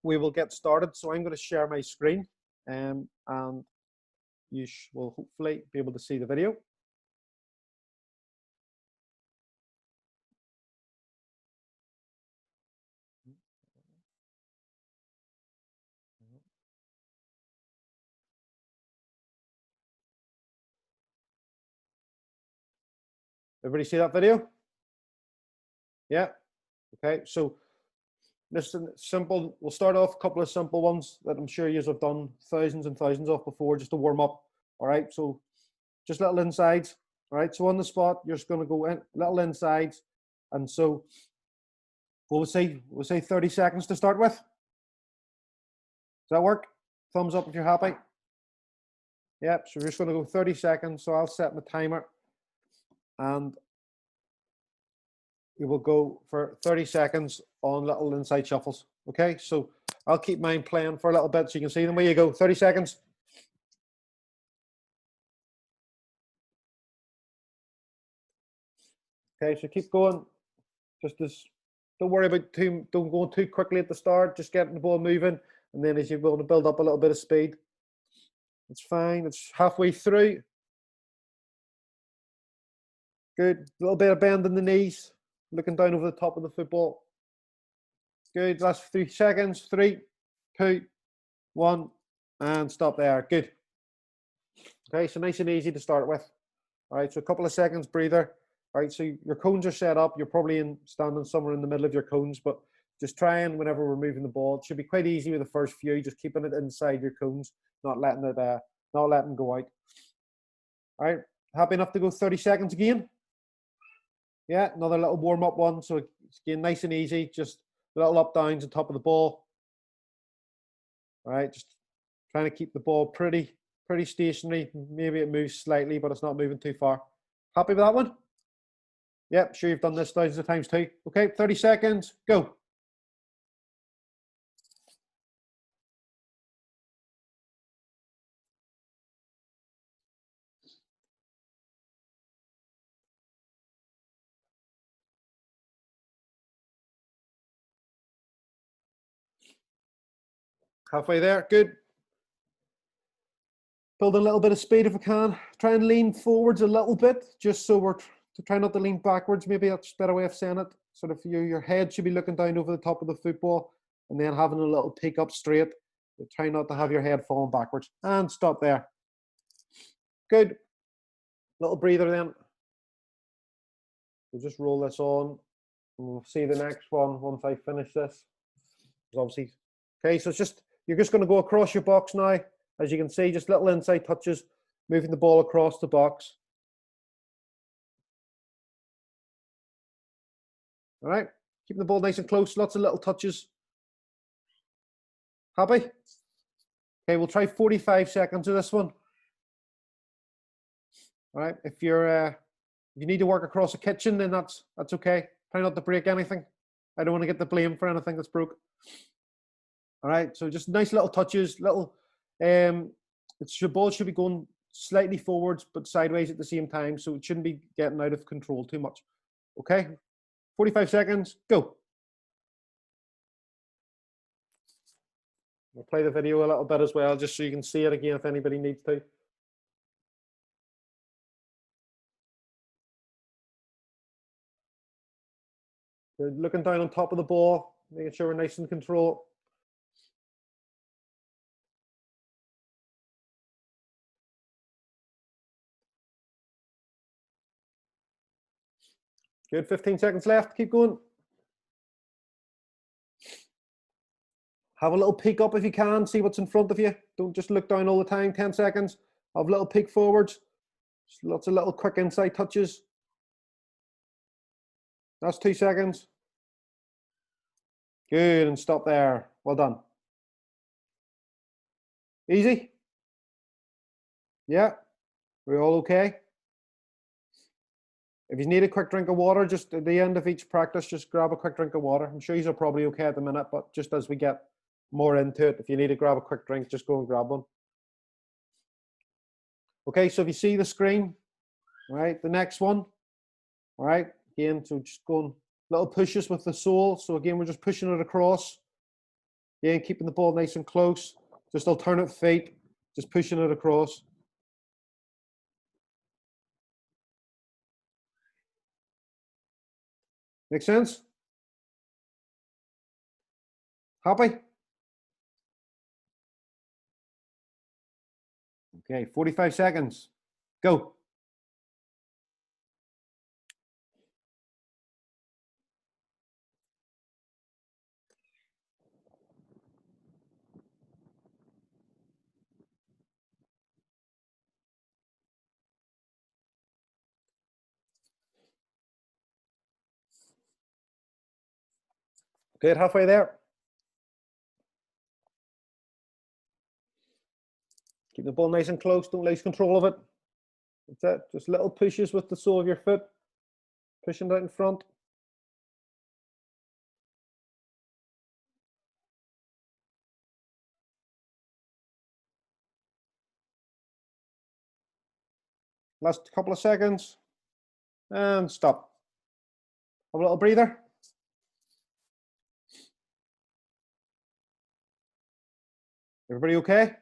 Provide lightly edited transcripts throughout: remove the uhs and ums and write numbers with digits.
we will get started. So I'm going to share my screen, and you will hopefully be able to see the video. Everybody see that video? Yeah. Okay. So this is simple. We'll start off a couple of simple ones that I'm sure you have done thousands and thousands of before, just to warm up. All right. So just little insides. All right. So on the spot, you're just going to go in little insides, and so we'll say 30 seconds to start with. Does that work? Thumbs up if you're happy. Yep. So we're just going to go 30 seconds. So I'll set my timer, and we will go for 30 seconds on little inside shuffles. Okay, so I'll keep mine playing for a little bit so you can see them. Where you go, 30 seconds. Okay, so keep going. Don't worry about don't go too quickly at the start. Just getting the ball moving, and then as you want to build up a little bit of speed, it's fine. It's halfway through. Good. A little bit of bend in the knees. Looking down over the top of the football. Good. Last 3 seconds. 3, 2, 1, and stop there. Good. Okay, so nice and easy to start with. All right, so a couple of seconds breather. All right, so your cones are set up. You're probably standing somewhere in the middle of your cones, but just try and whenever we're moving the ball, it should be quite easy with the first few. Just keeping it inside your cones, not letting go out. All right, happy enough to go 30 seconds again? Yeah, another little warm-up one. So again, nice and easy, just little up downs on top of the ball. All right, just trying to keep the ball pretty stationary. Maybe it moves slightly, but it's not moving too far. Happy with that one? Yep, sure you've done this thousands of times too. Okay, 30 seconds, go. Halfway there, good. Build a little bit of speed if we can. Try and lean forwards a little bit, just so we're to try not to lean backwards. Maybe that's a better way of saying it. Sort of your head should be looking down over the top of the football, and then having a little peek up straight. But try not to have your head falling backwards. And stop there. Good. Little breather then. We'll just roll this on, and we'll see the next one once I finish this. Obviously, okay. So you're just going to go across your box now. As you can see, just little inside touches, moving the ball across the box. All right, keeping the ball nice and close, lots of little touches. Happy? Okay, we'll try 45 seconds of this one. All right, if you need to work across a kitchen, then that's okay. Try not to break anything. I don't want to get the blame for anything that's broke. All right, so just nice little touches, your ball should be going slightly forwards but sideways at the same time, so it shouldn't be getting out of control too much. Okay, 45 seconds, go. We'll play the video a little bit as well, just so you can see it again if anybody needs to. We're looking down on top of the ball, making sure we're nice and in control. Good, 15 seconds left, keep going. Have a little peek up if you can, see what's in front of you. Don't just look down all the time, 10 seconds. Have a little peek forwards. Just lots of little quick inside touches. That's 2 seconds. Good, and stop there. Well done. Easy? Yeah? We're all okay? If you need a quick drink of water, just at the end of each practice, just grab a quick drink of water. I'm sure you're probably okay at the minute, but just as we get more into it, if you need to grab a quick drink, just go and grab one. Okay, so if you see the screen, all right, the next one, all right, again, so just going little pushes with the sole. So again, we're just pushing it across. Again, keeping the ball nice and close. Just alternate feet, just pushing it across. Make sense? Happy? Okay, 45 seconds. Go. Good, halfway there. Keep the ball nice and close. Don't lose control of it. That's it. Just little pushes with the sole of your foot. Pushing it out in front. Last couple of seconds. And stop. Have a little breather. Everybody okay?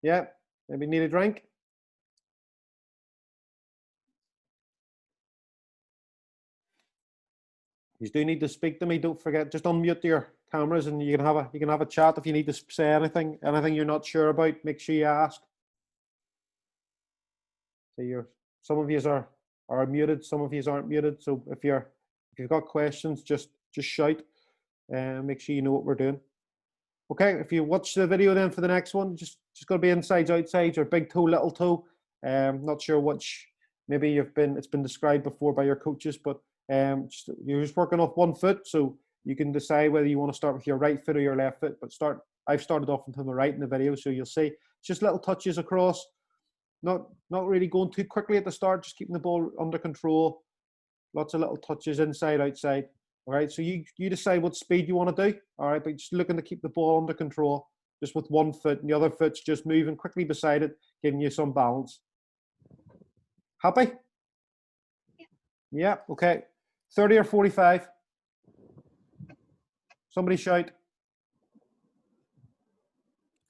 Yeah. Maybe need a drink? You do need to speak to me. Don't forget, just unmute your cameras and you can have a chat if you need to say anything you're not sure about. Make sure you ask. So some of you are muted, some of you aren't muted. So if you've got questions, just shout and make sure you know what we're doing. Okay, if you watch the video then for the next one, just got to be insides, outsides, or big toe, little toe. Not sure which. Maybe it's been described before by your coaches, but you're just working off one foot, so you can decide whether you want to start with your right foot or your left foot. But I've started off into the right in the video, so you'll see just little touches across. Not really going too quickly at the start, just keeping the ball under control. Lots of little touches inside, outside. All right, so you decide what speed you want to do. All right, but just looking to keep the ball under control, just with one foot, and the other foot's just moving quickly beside it, giving you some balance. Happy? Yeah, okay. 30 or 45? Somebody shout.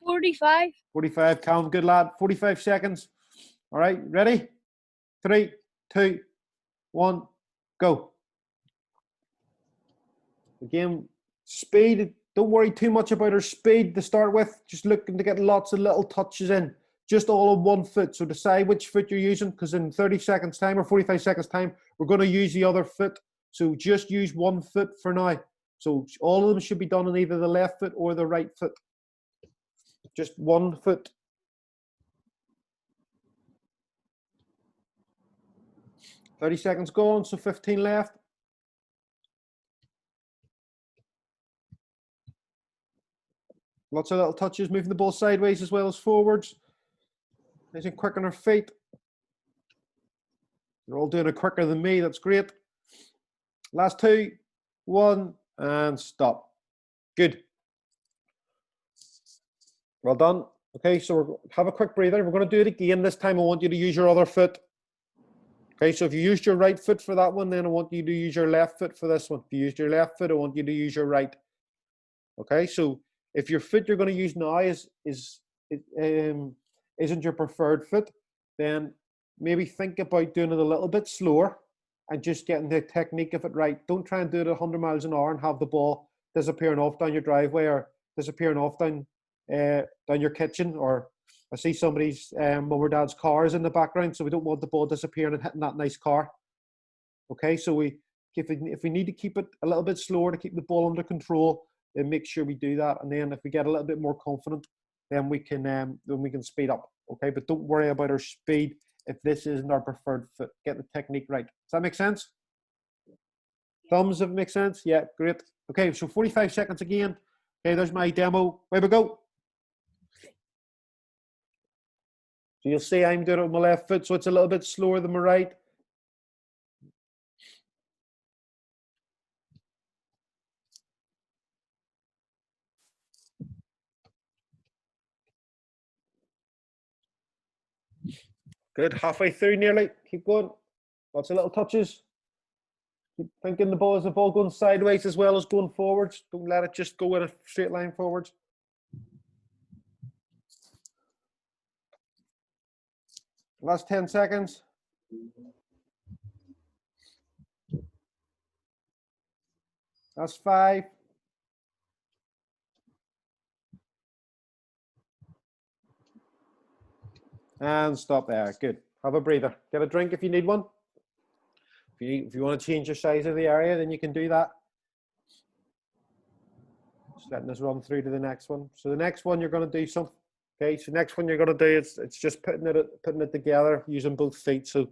45. 45, Callum, good lad. 45 seconds. All right, ready? 3, 2, 1, go. Again, speed. Don't worry too much about our speed to start with. Just looking to get lots of little touches in, just all on one foot. So decide which foot you're using, because in 30 seconds time or 45 seconds time, we're going to use the other foot. So just use one foot for now. So all of them should be done on either the left foot or the right foot. Just one foot. "30 seconds gone, so 15 left. Lots of little touches, moving the ball sideways as well as forwards. Nice and quick on our feet. You're all doing it quicker than me. That's great. Last 2, 1, and stop. Good. Well done. Okay, so have a quick breather. We're going to do it again. This time I want you to use your other foot. Okay, so if you used your right foot for that one, then I want you to use your left foot for this one. If you used your left foot, I want you to use your right. Okay, so if your foot you're going to use now isn't your preferred foot, then maybe think about doing it a little bit slower and just getting the technique of it right. Don't try and do it 100 miles an hour and have the ball disappearing off down your driveway or disappearing off down your kitchen. Or I see somebody's mum or dad's cars in the background, so we don't want the ball disappearing and hitting that nice car. Okay, so if we need to keep it a little bit slower to keep the ball under control, then make sure we do that. And then if we get a little bit more confident, then we can speed up. Okay, but don't worry about our speed if this isn't our preferred foot. Get the technique right. Does that make sense? Thumbs if it makes sense. Yeah, great. Okay, so 45 seconds again. Okay, there's my demo. Way we go. So you'll see I'm doing it with my left foot, so it's a little bit slower than my right. Good, halfway through nearly. Keep going. Lots of little touches. Keep thinking the ball is the ball going sideways as well as going forwards. Don't let it just go in a straight line forwards. Last 10 seconds. That's 5. And stop there. Good. Have a breather. Get a drink if you need one. If you want to change your size of the area, then you can do that. Just letting this run through to the next one. So the next one you're going to do something. Okay, so next one you're going to do it's just putting it together using both feet. So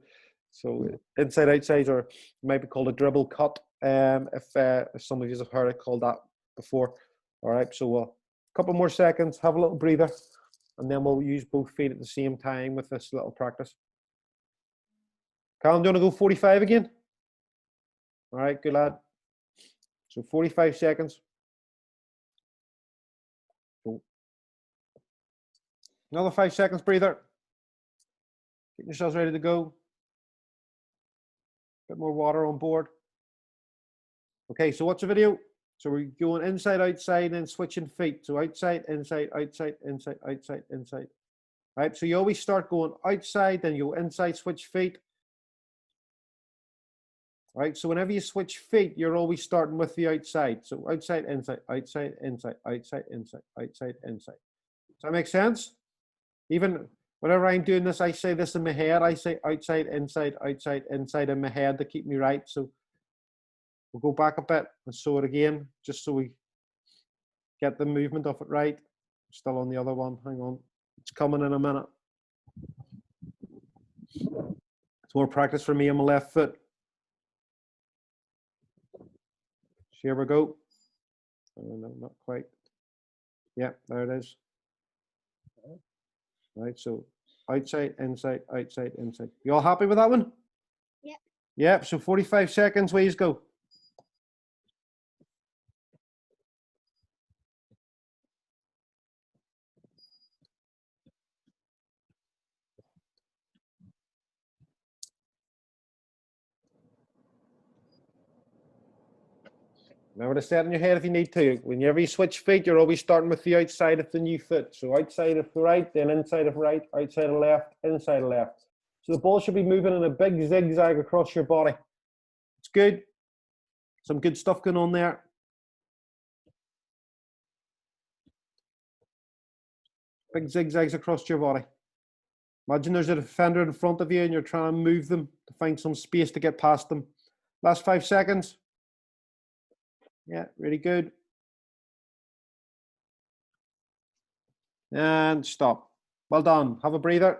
inside outside, or it might be called a dribble cut. If some of you have heard it called that before. All right, so a couple more seconds. Have a little breather, and then we'll use both feet at the same time with this little practice. Callum, do you want to go 45 again? All right, good lad. So 45 seconds. Go. Another 5 seconds breather. Get yourselves ready to go. Bit more water on board. Okay, so watch the video. So we're going inside, outside, and switching feet. So outside, inside, outside, inside, outside, inside. All right, so you always start going outside, then you go inside, switch feet. All right, so whenever you switch feet, you're always starting with the outside. So outside, inside, outside, inside, outside, inside, outside, inside. Does that make sense? Even whenever I'm doing this, I say this in my head. I say outside, inside, outside, inside in my head to keep me right. So we'll go back a bit and show it again, just so we get the movement of it right. Still on the other one. Hang on. It's coming in a minute. It's more practice for me on my left foot. Here we go. Oh, no, not quite. Yeah, there it is. Right, so outside, inside, outside, inside. You all happy with that one? Yep. Yep, so 45 seconds, ways go. Remember to set in your head if you need to. Whenever you switch feet, you're always starting with the outside of the new foot. So outside of the right, then inside of right, outside of left, inside of left. So the ball should be moving in a big zigzag across your body. It's good. Some good stuff going on there. Big zigzags across your body. Imagine there's a defender in front of you and you're trying to move them to find some space to get past them. Last 5 seconds. Yeah, really good. And stop. Well done. Have a breather.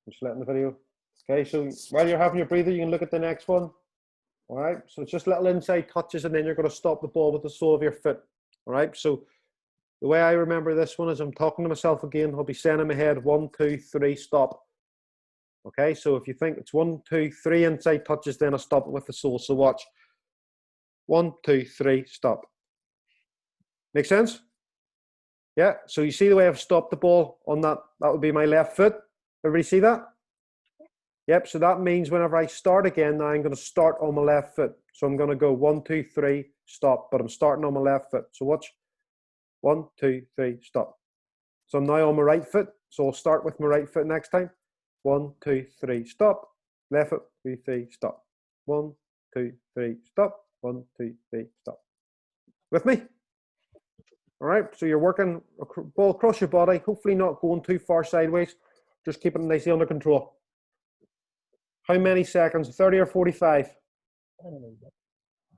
Just letting the video. Okay, so while you're having your breather, you can look at the next one. All right, so it's just little inside touches, and then you're going to stop the ball with the sole of your foot. All right, so the way I remember this one is I'm talking to myself again. I'll be saying in my head 1, 2, 3, stop. Okay, so if you think it's 1, 2, 3 inside touches, then I'll stop it with the sole. So watch. 1, 2, 3, stop. Make sense? Yeah, so you see the way I've stopped the ball on that? That would be my left foot. Everybody see that? Yep, so that means whenever I start again, now I'm going to start on my left foot. So I'm going to go 1, 2, 3, stop, but I'm starting on my left foot. So watch. 1, 2, 3, stop. So I'm now on my right foot. So I'll start with my right foot next time. 1, 2, 3, stop. Left foot, 2, 3, stop. 1, 2, 3, stop. 1, 2, 3, stop. With me? All right, so you're working ball across your body, hopefully not going too far sideways. Just keeping it nicely under control. How many seconds? 30 or 45?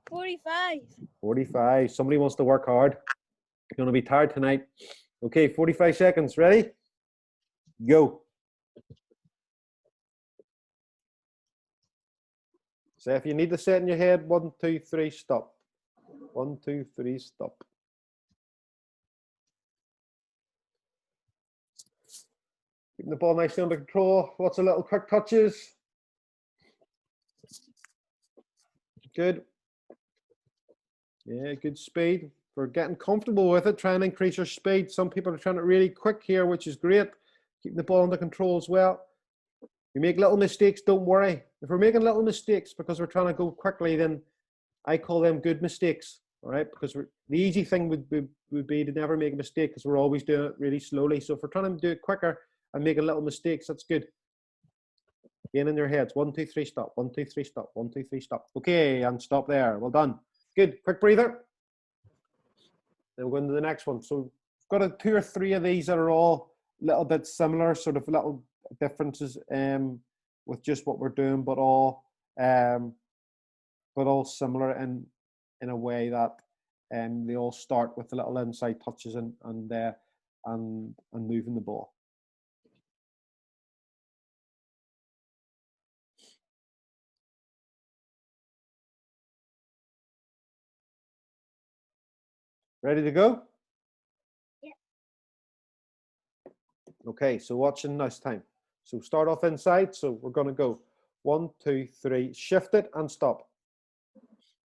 45. 45. Somebody wants to work hard. You're going to be tired tonight. Okay, 45 seconds. Ready? Go. So if you need to set in your head, 1, 2, 3, stop. 1, 2, 3, stop. Keeping the ball nicely under control. Lots of little quick touches. Good. Yeah, good speed. we're getting comfortable with it, trying to increase our speed. Some people are trying it really quick here, which is great. Keeping the ball under control as well. You make little mistakes, don't worry. If we're making little mistakes because we're trying to go quickly, then I call them good mistakes, all right? Because the easy thing would be to never make a mistake because we're always doing it really slowly. So if we're trying to do it quicker and making little mistakes, that's good. In your heads, 1, 2, 3, stop, 1, 2, 3, stop, 1, 2, 3, stop. Okay, and stop there, well done. Good, quick breather. Then we'll go into the next one. So we've got 2 or 3 of these that are all a little bit similar, sort of little differences with just what we're doing, but all similar in a way that they all start with the little inside touches and moving the ball. Ready to go? Yeah. Okay, so watching this time. So start off inside. So we're going to go 1, 2, 3, shift it and stop.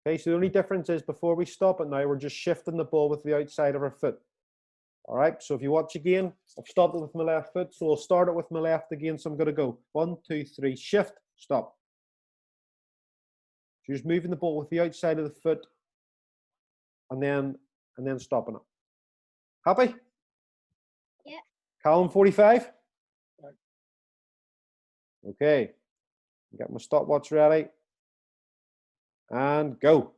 Okay, so the only difference is before we stop it now, we're just shifting the ball with the outside of our foot. All right, so if you watch again, I've stopped it with my left foot, so I'll start it with my left again. So I'm going to go 1, 2, 3, shift, stop. So you're just moving the ball with the outside of the foot and then stopping it. Happy? Yeah. Column 45? Okay. Get my stopwatch ready. And go.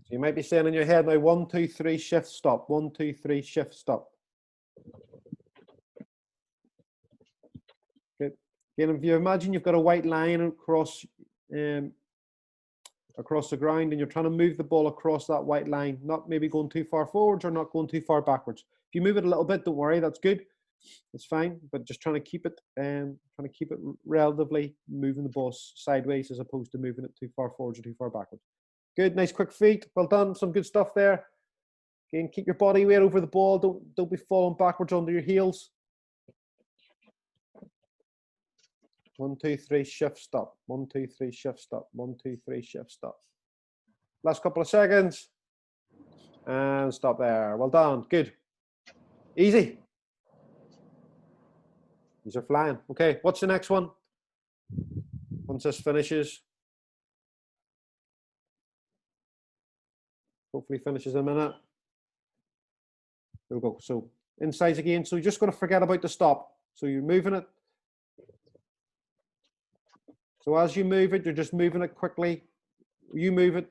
So you might be saying in your head now, 1, 2, 3, shift, stop. 1, 2, 3, shift, stop. Good. Again, if you imagine you've got a white line across the ground and you're trying to move the ball across that white line, not maybe going too far forwards or not going too far backwards. If you move it a little bit, don't worry, that's good. It's fine, but just trying to keep it relatively moving the ball sideways as opposed to moving it too far forwards or too far backwards. Good, nice quick feet. Well done. Some good stuff there. Again, keep your body weight over the ball. Don't be falling backwards under your heels. 1, 2, 3, shift, stop. 1, 2, 3, shift, stop. 1, 2, 3, shift, stop. Last couple of seconds. And stop there. Well done. Good. Easy. These are flying. Okay, what's the next one? Once this finishes. Hopefully finishes in a minute. There we go. So insides again. So you're just going to forget about the stop. So you're moving it. So as you move it, you're just moving it quickly. You move it.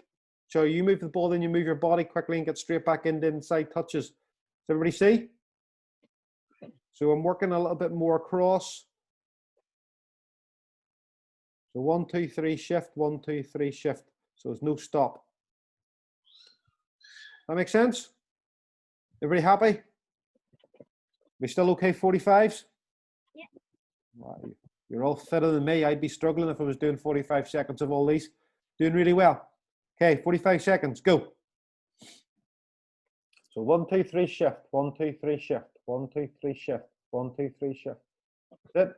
So you move the ball, then you move your body quickly and get straight back into inside touches. Does everybody see? So I'm working a little bit more across. So 1, 2, 3, shift. 1, 2, 3, shift. So there's no stop. That makes sense? Everybody happy? We still okay, 45s? Yeah. Wow, you're all fitter than me. I'd be struggling if I was doing 45 seconds of all these. Doing really well. Okay, 45 seconds, go. So 1, 2, 3, shift. 1, 2, 3, shift. 1, 2, 3, shift. 1, 2, 3, shift. That's it.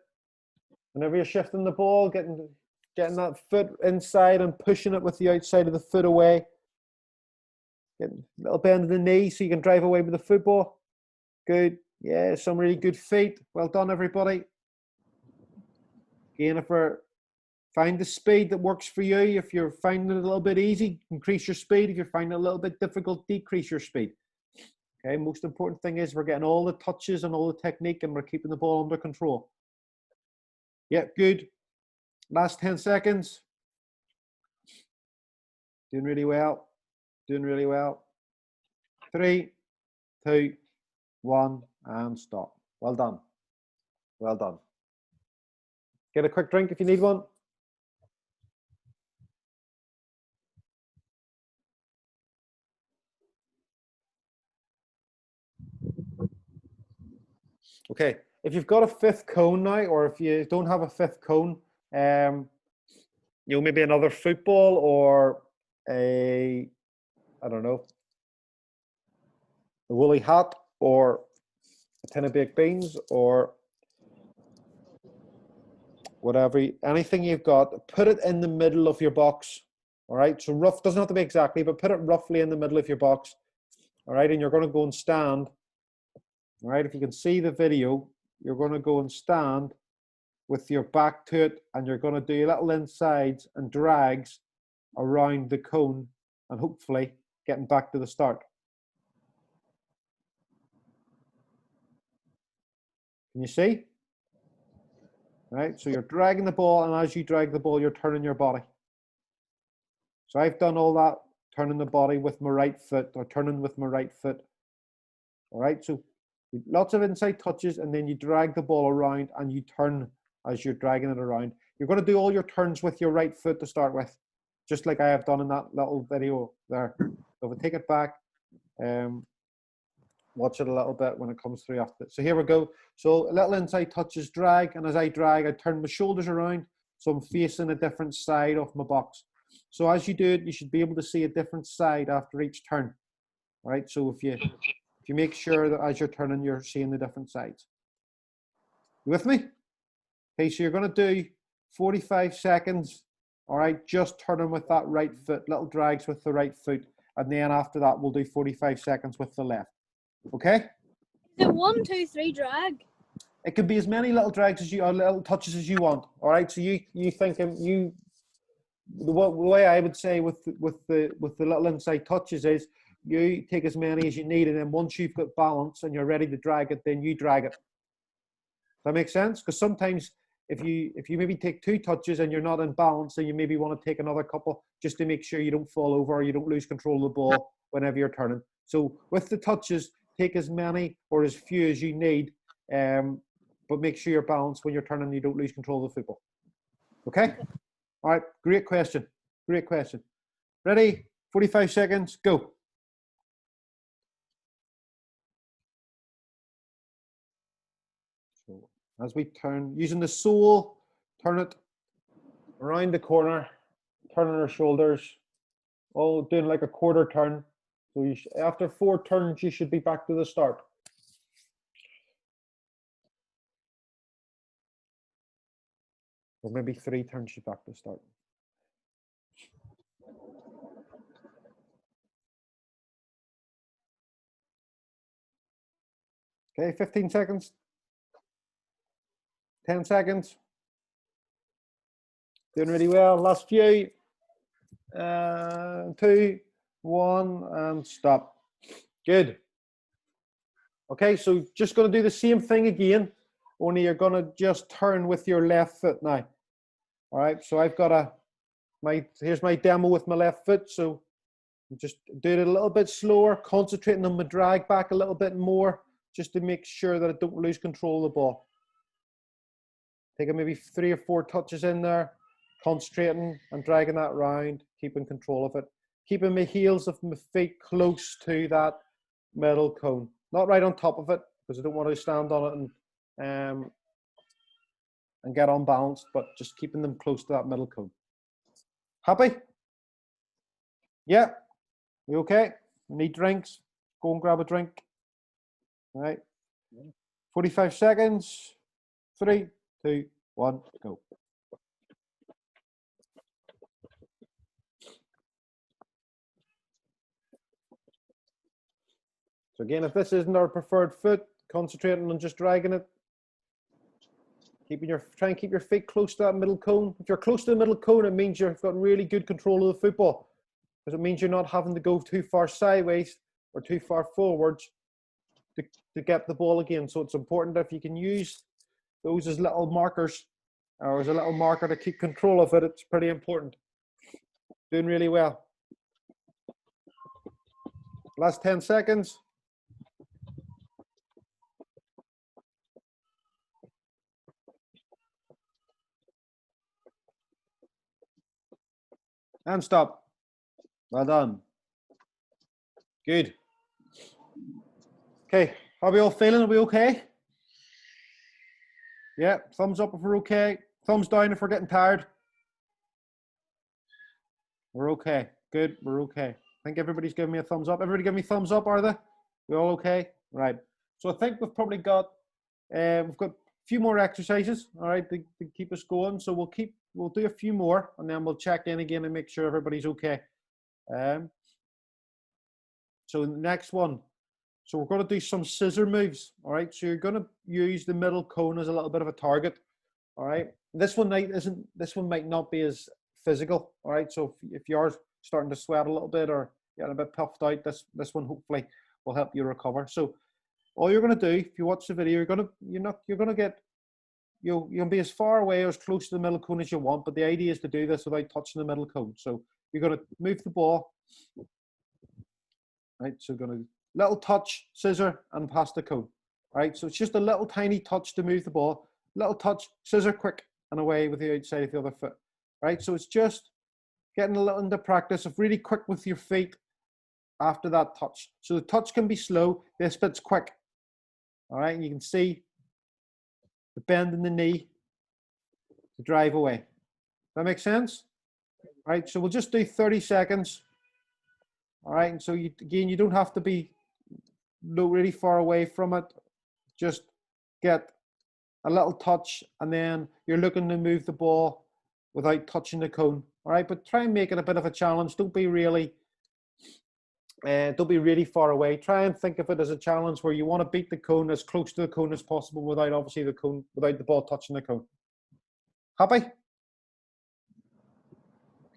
Whenever you're shifting the ball, getting that foot inside and pushing it with the outside of the foot away. Getting a little bend in the knee so you can drive away with the football. Good. Yeah, some really good feet. Well done, everybody. Again, if we're find the speed that works for you. If you're finding it a little bit easy, increase your speed. If you're finding it a little bit difficult, decrease your speed. Okay, most important thing is we're getting all the touches and all the technique and we're keeping the ball under control. Yeah, good. Last 10 seconds. Doing really well. Doing really well. 3, 2, 1, and stop. Well done. Well done. Get a quick drink if you need one. Okay, if you've got a 5th cone now, or if you don't have a 5th cone, maybe another football or I don't know, a woolly hat or a tin of baked beans or whatever, anything you've got, put it in the middle of your box. All right, so rough, doesn't have to be exactly, but put it roughly in the middle of your box. All right, and you're going to go and stand. All right, if you can see the video, you're going to go and stand with your back to it, and you're going to do little insides and drags around the cone, and hopefully getting back to the start. Can you see? All right, so you're dragging the ball, and as you drag the ball, you're turning your body. So I've done all that, turning the body with my right foot, or turning with my right foot. All right, so lots of inside touches, and then you drag the ball around and you turn as you're dragging it around. You're going to do all your turns with your right foot to start with, just like I have done in that little video there. So if I take it back, watch it a little bit when it comes through after it. So here we go. So a little inside touches, drag, and as I drag, I turn my shoulders around, so I'm facing a different side of my box. So as you do it, you should be able to see a different side after each turn. All right, so if you make sure that as you're turning, you're seeing the different sides. You with me? Okay, so you're going to do 45 seconds, all right, just turning with that right foot, little drags with the right foot, and then after that, we'll do 45 seconds with the left. Okay? Is it 1, 2, 3 drag? It could be as many little drags as you, or little touches as you want. All right. So you thinking the way I would say with the little inside touches is you take as many as you need, and then once you've got balance and you're ready to drag it, then you drag it. Does that make sense? Because sometimes if you maybe take 2 touches and you're not in balance, then you maybe want to take another couple just to make sure you don't fall over or you don't lose control of the ball whenever you're turning. So with the touches, take as many or as few as you need, but make sure you're balanced when you're turning, you don't lose control of the football. Okay? All right, great question. Great question. Ready? 45 seconds, go. So as we turn, using the sole, turn it around the corner, turning our shoulders, all doing like a quarter turn. So after 4 turns, you should be back to the start. Or maybe 3 turns, you're back to the start. Okay, 15 seconds. 10 seconds. Doing really well. Last few. 2, 1, and stop. Good. Okay, so just going to do the same thing again, only you're going to just turn with your left foot now. All right, so I've got here's my demo with my left foot. So I'm just doing it a little bit slower, concentrating on my drag back a little bit more, just to make sure that I don't lose control of the ball. Taking maybe 3 or 4 touches in there, concentrating and dragging that round, keeping control of it. Keeping my heels of my feet close to that middle cone. Not right on top of it, because I don't want to stand on it and get unbalanced, but just keeping them close to that middle cone. Happy? Yeah? You okay? Need drinks? Go and grab a drink. All right. 45 seconds. 3, 2, 1, go. So again, if this isn't our preferred foot, concentrating on just dragging it. Try and keep your feet close to that middle cone. If you're close to the middle cone, it means you've got really good control of the football, because it means you're not having to go too far sideways or too far forwards to get the ball again. So it's important if you can use those as little markers, or as a little marker to keep control of it. It's pretty important. Doing really well. Last 10 seconds. And stop. Well done. Good. Okay, how are we all feeling? Are we okay? Yeah, thumbs up if we're okay. Thumbs down if we're getting tired. We're okay. Good, we're okay. I think everybody's giving me a thumbs up. Everybody give me a thumbs up, are they? We all okay? Right. So I think we've probably got, we've got few more exercises, all right, to keep us going. So we'll do a few more, and then we'll check in again and make sure everybody's okay. So the next one, so we're going to do some scissor moves, all right. So you're going to use the middle cone as a little bit of a target, all right. This one might not be as physical, all right. So if you're starting to sweat a little bit or getting a bit puffed out, this one hopefully will help you recover. So all you're going to do, if you watch the video, you'll be as far away or as close to the middle cone as you want, but the idea is to do this without touching the middle cone. So you're going to move the ball, right? So you're going to little touch, scissor, and pass the cone, right? So it's just a little tiny touch to move the ball, little touch, scissor, quick, and away with the outside of the other foot, right? So it's just getting a little into practice of really quick with your feet after that touch. So the touch can be slow, this bit's quick, all right? And you can see the bend in the knee to drive away. Does that make sense? All right, so we'll just do 30 seconds. All right, and so you don't have to be really far away from it. Just get a little touch, and then you're looking to move the ball without touching the cone. All right, but try and make it a bit of a challenge. Don't be really far away. Try and think of it as a challenge where you want to beat the cone as close to the cone as possible without obviously without the ball touching the cone. Happy?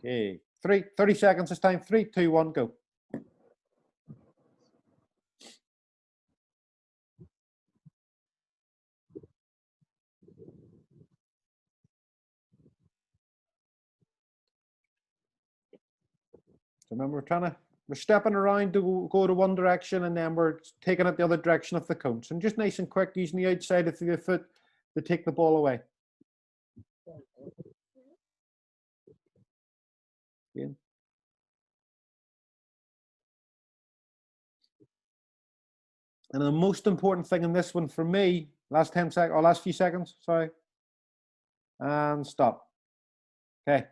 Okay, 30 seconds this time. 3, 2, 1, go. So remember, we're stepping around to go to one direction, and then we're taking it the other direction of the cone. So just nice and quick, using the outside of the foot to take the ball away. Again. And the most important thing in this one for me, last few seconds, sorry, and stop. Okay,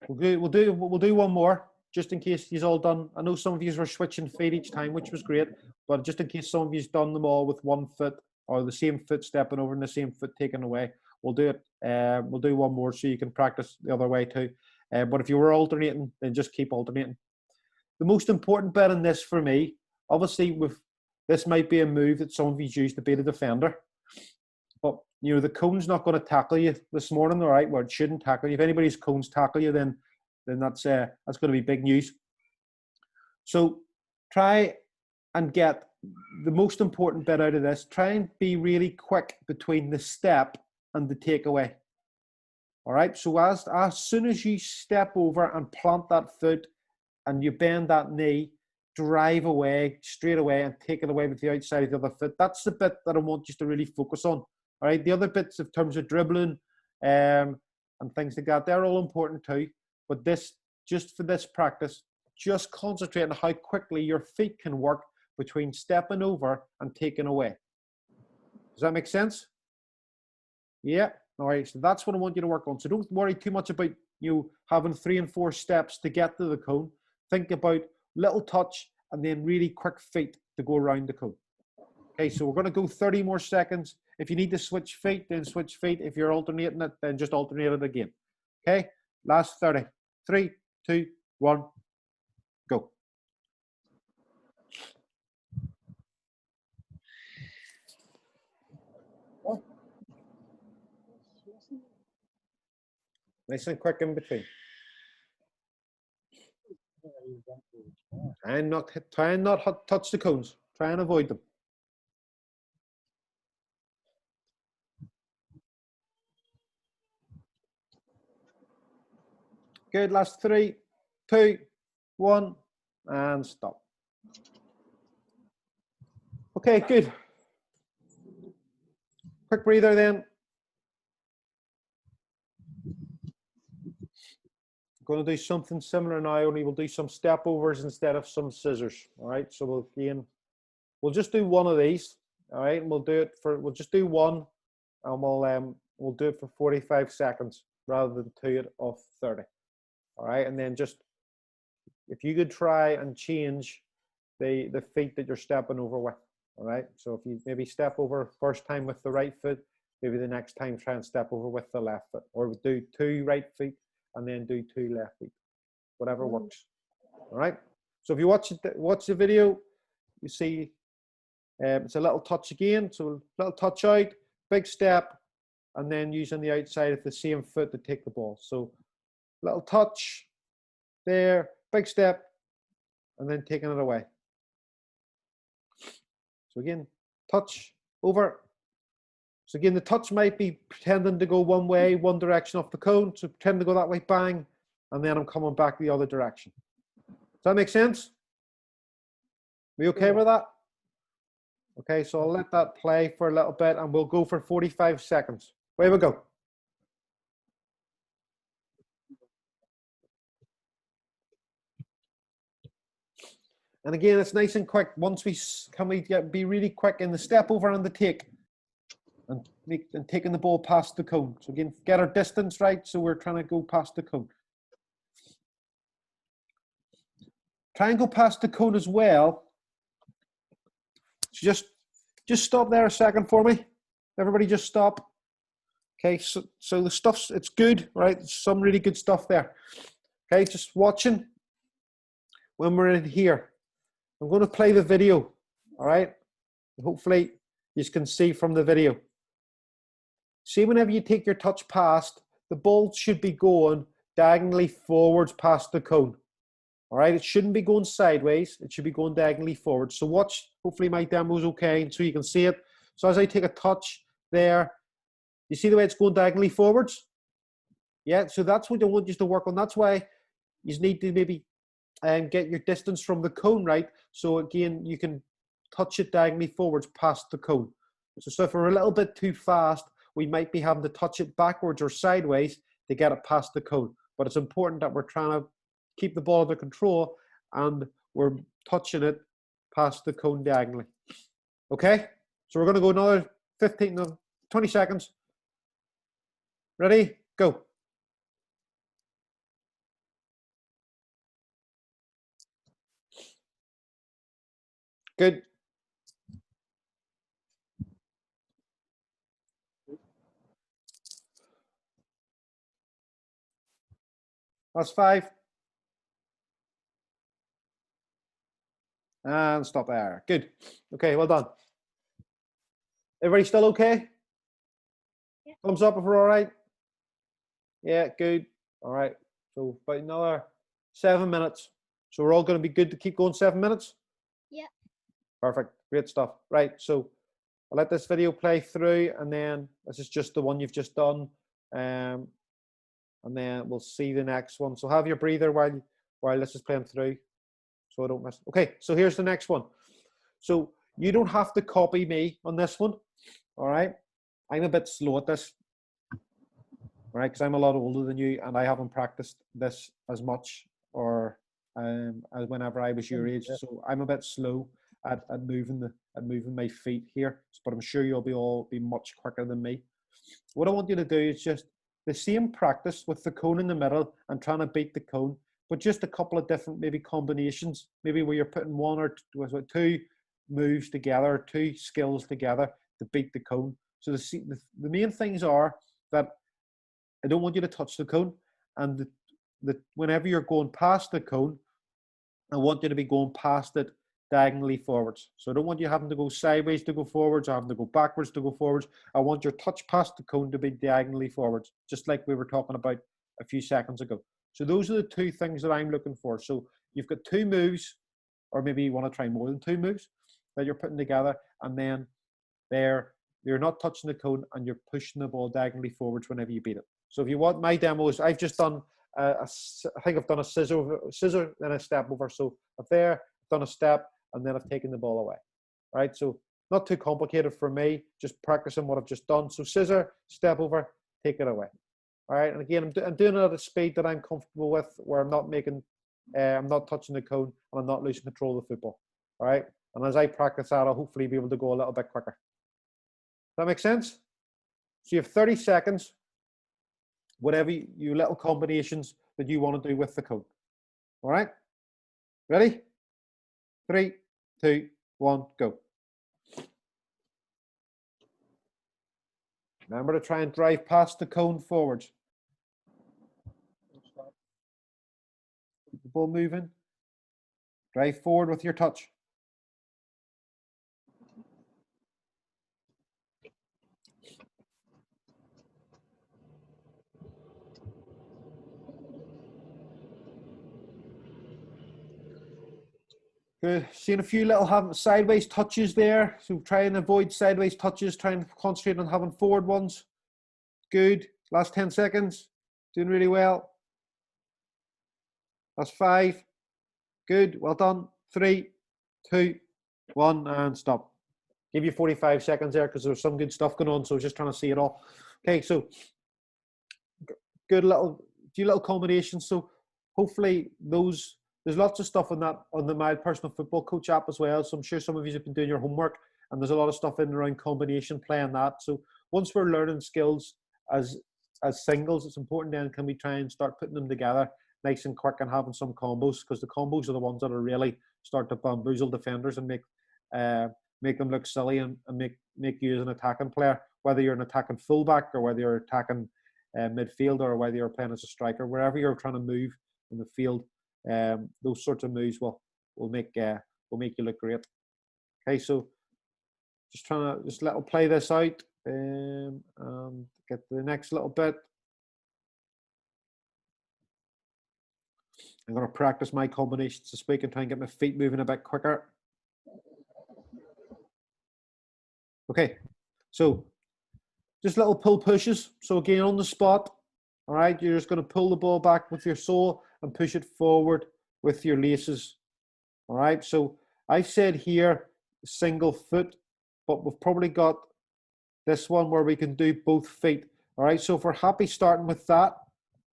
we'll do one more just in case you're all done. I know some of you were switching feet each time, which was great, but just in case some of you's done them all with one foot or the same foot stepping over and the same foot taken away, we'll do it. We'll do one more so you can practice the other way too. But if you were alternating, then just keep alternating. The most important bit in this for me, obviously, this might be a move that some of you use to beat a defender, but you know the cone's not going to tackle you this morning, all right? Well, it shouldn't tackle you. If anybody's cones tackle you, then that's going to be big news. So try and get the most important bit out of this. Try and be really quick between the step and the takeaway. All right. So as soon as you step over and plant that foot and you bend that knee, drive away straight away and take it away with the outside of the other foot. That's the bit that I want you to really focus on. All right. The other bits in terms of dribbling and things like that, they're all important too. But just for this practice, just concentrate on how quickly your feet can work between stepping over and taking away. Does that make sense? Yeah. All right. So that's what I want you to work on. So don't worry too much about you having 3 and 4 steps to get to the cone. Think about little touch and then really quick feet to go around the cone. Okay. So we're going to go 30 more seconds. If you need to switch feet, then switch feet. If you're alternating it, then just alternate it again. Okay. Last 30. 3, 2, 1, go. Nice and quick in between. Try and not touch the cones. Try and avoid them. Good. Last 3, 2, 1, and stop. Okay, good. Quick breather then. Going to do something similar now, only we'll do some step overs instead of some scissors. All right, so we'll just do one of these. All right, and we'll just do one, and we'll do it for 45 seconds rather than 2 of 30. All right, and then just if you could try and change the feet that you're stepping over with. All right, so if you maybe step over first time with the right foot, maybe the next time try and step over with the left foot, or do 2 right feet and then do 2 left feet, whatever works. All right. So if you watch the video, you see it's a little touch again. So little touch out, big step, and then using the outside of the same foot to take the ball. So little touch there, big step, and then taking it away. So again, touch over. So again, the touch might be pretending to go one way, one direction off the cone. So pretend to go that way, bang, and then I'm coming back the other direction. Does that make sense? Are we okay with that? Okay, so I'll let that play for a little bit and we'll go for 45 seconds. Away we go. And again, it's nice and quick. Once we be really quick in the step over and the take, and taking the ball past the cone. So again, get our distance right. So we're trying to go past the cone. Try and go past the cone as well. So just stop there a second for me. Everybody, just stop. Okay, so the stuff's, it's good, right? Some really good stuff there. Okay, just watching when we're in here. I'm going to play the video, all right? Hopefully you can see from the video. See, whenever you take your touch past, the ball should be going diagonally forwards past the cone, all right? It shouldn't be going sideways. It should be going diagonally forwards. So watch, hopefully my demo's okay, so you can see it. So as I take a touch there, you see the way it's going diagonally forwards? Yeah, so that's what I want you to work on. That's why you need to maybe get your distance from the cone right. So again, you can touch it diagonally forwards past the cone. So if we're a little bit too fast, we might be having to touch it backwards or sideways to get it past the cone. But it's important that we're trying to keep the ball under control and we're touching it past the cone diagonally. Okay, so we're going to go another 20 seconds. Ready? Go. Good. That's 5. And stop there. Good. Okay, well done. Everybody still okay? Yeah. Thumbs up if we're all right. Yeah, good. All right. So about another 7 minutes. So we're all going to be good to keep going 7 minutes? Yeah. Perfect. Great stuff. Right. So I'll let this video play through and then this is just the one you've just done. And then we'll see the next one. So have your breather while this is playing through. So I don't miss. Okay, so here's the next one. So you don't have to copy me on this one. All right. I'm a bit slow at this. All right, because I'm a lot older than you and I haven't practiced this as much or as whenever I was your age. So I'm a bit slow at moving my feet here. But I'm sure you'll all be much quicker than me. What I want you to do is just the same practice with the cone in the middle and trying to beat the cone, but just a couple of different maybe combinations, maybe where you're putting one or two moves together, 2 skills together to beat the cone. So the main things are that I don't want you to touch the cone, and whenever you're going past the cone, I want you to be going past it diagonally forwards. So I don't want you having to go sideways to go forwards or having to go backwards to go forwards. I want your touch past the cone to be diagonally forwards, just like we were talking about a few seconds ago. So those are the 2 things that I'm looking for. So you've got 2 moves, or maybe you want to try more than 2 moves that you're putting together, and then you're not touching the cone and you're pushing the ball diagonally forwards whenever you beat it. So if you want my demos, I've just done I think I've done a scissor, then a step over. So I've done a step, and then I've taken the ball away. All right, so not too complicated for me, just practicing what I've just done. So scissor, step over, take it away. All right, and again, I'm doing it at a speed that I'm comfortable with, where I'm not touching the cone, and I'm not losing control of the football. All right, and as I practice that, I'll hopefully be able to go a little bit quicker. Does that make sense? So you have 30 seconds, whatever you little combinations that you want to do with the cone. All right, ready? 3, 2, 1, go. Remember to try and drive past the cone forwards. Keep the ball moving. Drive forward with your touch. Good. Seeing a few little sideways touches there. So try and avoid sideways touches. Try and concentrate on having forward ones. Good. Last 10 seconds. Doing really well. That's 5. Good. Well done. 3, 2, 1, and stop. Give you 45 seconds there because there's some good stuff going on. So I was just trying to see it all. Okay, so good few little combinations. So hopefully there's lots of stuff on the My Personal Football Coach app as well. So I'm sure some of you have been doing your homework, and there's a lot of stuff in and around combination play and that. So once we're learning skills as singles, it's important then can we try and start putting them together nice and quick and having some combos, because the combos are the ones that are really start to bamboozle defenders and make them look silly and make you as an attacking player, whether you're an attacking fullback or whether you're attacking midfield or whether you're playing as a striker, wherever you're trying to move in the field. Those sorts of moves will make you look great. Okay, so just play this out and get to the next little bit. I'm going to practice my combinations this week and try and get my feet moving a bit quicker. Okay, so just little pull pushes. So again, on the spot, all right, you're just going to pull the ball back with your sole and push it forward with your laces. All right, so I've said here single foot, but we've probably got this one where we can do both feet. All right, so if we're happy starting with that,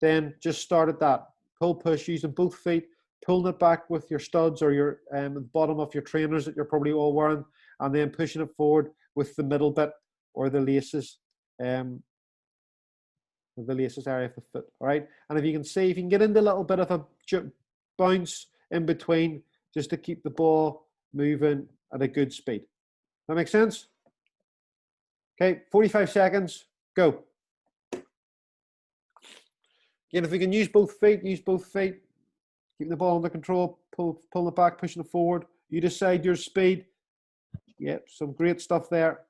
then just start at that. Pull push using both feet, pulling it back with your studs or your the bottom of your trainers that you're probably all wearing, and then pushing it forward with the middle bit or the laces. The laces area of the foot. All right, and if you can see, if you can get into a little bit of a bounce in between, just to keep the ball moving at a good speed. That makes sense? Okay, 45 seconds, go. Again, if we can use both feet, keep the ball under control, pull it back, pushing it forward. You decide your speed. Yep, some great stuff there.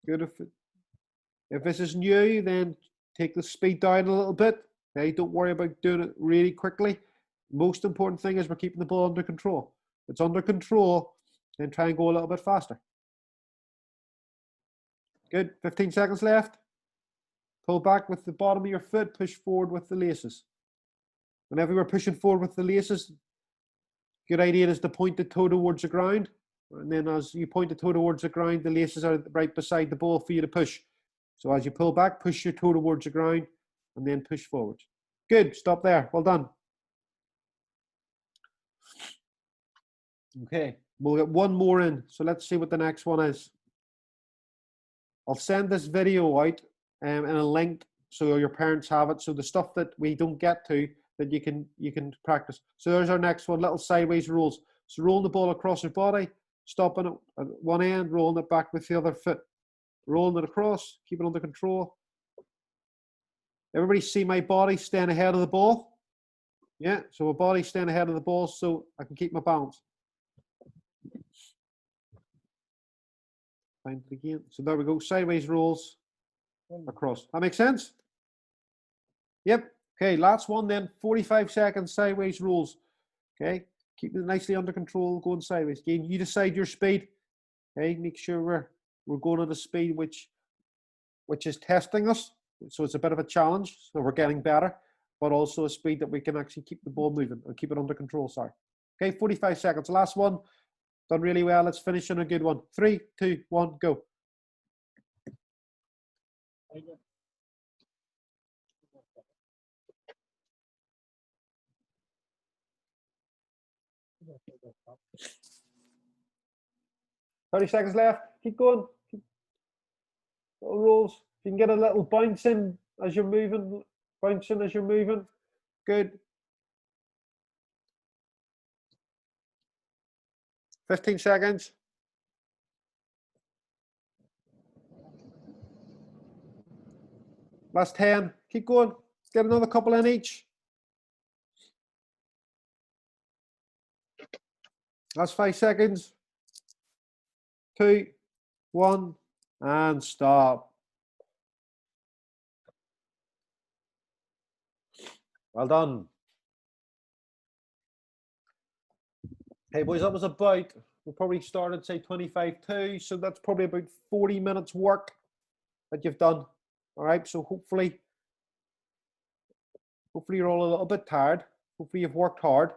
Good. If this is new, then take the speed down a little bit. Okay, don't worry about doing it really quickly. Most important thing is we're keeping the ball under control. If it's under control, then try and go a little bit faster. Good. 15 seconds left. Pull back with the bottom of your foot, push forward with the laces. Whenever we're pushing forward with the laces, good idea is to point the toe towards the ground. And then as you point the toe towards the ground, the laces are right beside the ball for you to push. So as you pull back, push your toe towards the ground and then push forward. Good. Stop there. Well done. Okay. We'll get one more in. So let's see what the next one is. I'll send this video out and a link so your parents have it. So the stuff that we don't get to, that you can practice. So there's our next one, little sideways rolls. So rolling the ball across your body, stopping it at one end, rolling it back with the other foot. Rolling it across, keep it under control. Everybody see my body staying ahead of the ball? Yeah, so my body staying ahead of the ball so I can keep my balance. Find it again. So there we go, sideways rolls across. That makes sense? Yep. Okay, last one then, 45 seconds, sideways rolls. Okay, keep it nicely under control, going sideways. Again, you decide your speed. Okay, make sure we're going at a speed which is testing us. So it's a bit of a challenge. So we're getting better, but also a speed that we can actually keep the ball moving and keep it under control. Sorry. Okay, 45 seconds. Last one. Done really well. Let's finish on a good one. 3, 2, 1, go. Thirty seconds left. Keep going. Little rolls. If you can get a little bounce in as you're moving, bouncing as you're moving. Good. 15 seconds. Last 10. Keep going. Get another couple in each. Last 5 seconds. 2, 1, and stop. Well done. Hey boys, that was about, we probably started say 25-2, so that's probably about 40 minutes work that you've done. All right, so hopefully you're all a little bit tired. Hopefully you've worked hard.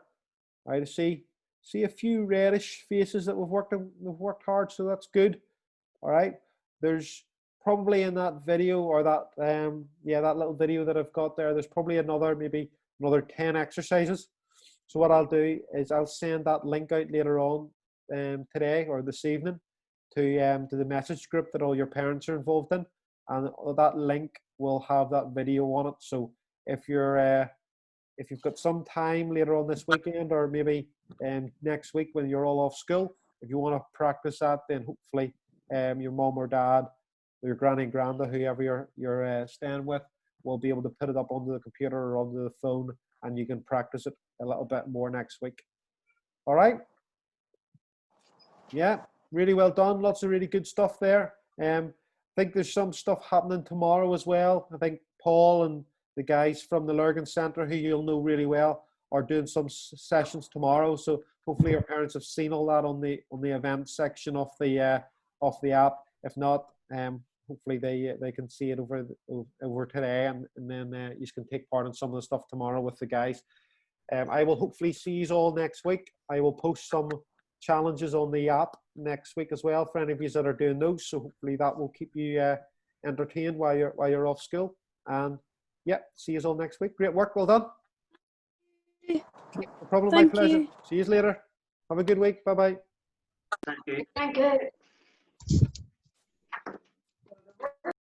All right, I see a few reddish faces that we've worked hard, so that's good. All right, there's probably in that video, or that that little video that I've got there, there's probably maybe another 10 exercises. So what I'll do is I'll send that link out later on today or this evening to the message group that all your parents are involved in, and that link will have that video on it. So if you've got some time later on this weekend, or maybe next week when you're all off school, if you want to practice that, then hopefully your mom or dad, or your granny and granda, whoever you're staying with, will be able to put it up onto the computer or onto the phone, and you can practice it a little bit more next week. All right? Yeah, really well done. Lots of really good stuff there. I think there's some stuff happening tomorrow as well. I think Paul and the guys from the Lurgan Centre, who you'll know really well, are doing some sessions tomorrow. So hopefully your parents have seen all that on the event section of the app. If not, hopefully they can see it over today, and then you can take part in some of the stuff tomorrow with the guys. I will hopefully see you all next week. I will post some challenges on the app next week as well for any of you that are doing those. So hopefully that will keep you entertained while you're off school. And yeah, see you all next week. Great work, well done. No problem, my pleasure. See you later. Have a good week. Bye bye. Thank you. Thank you.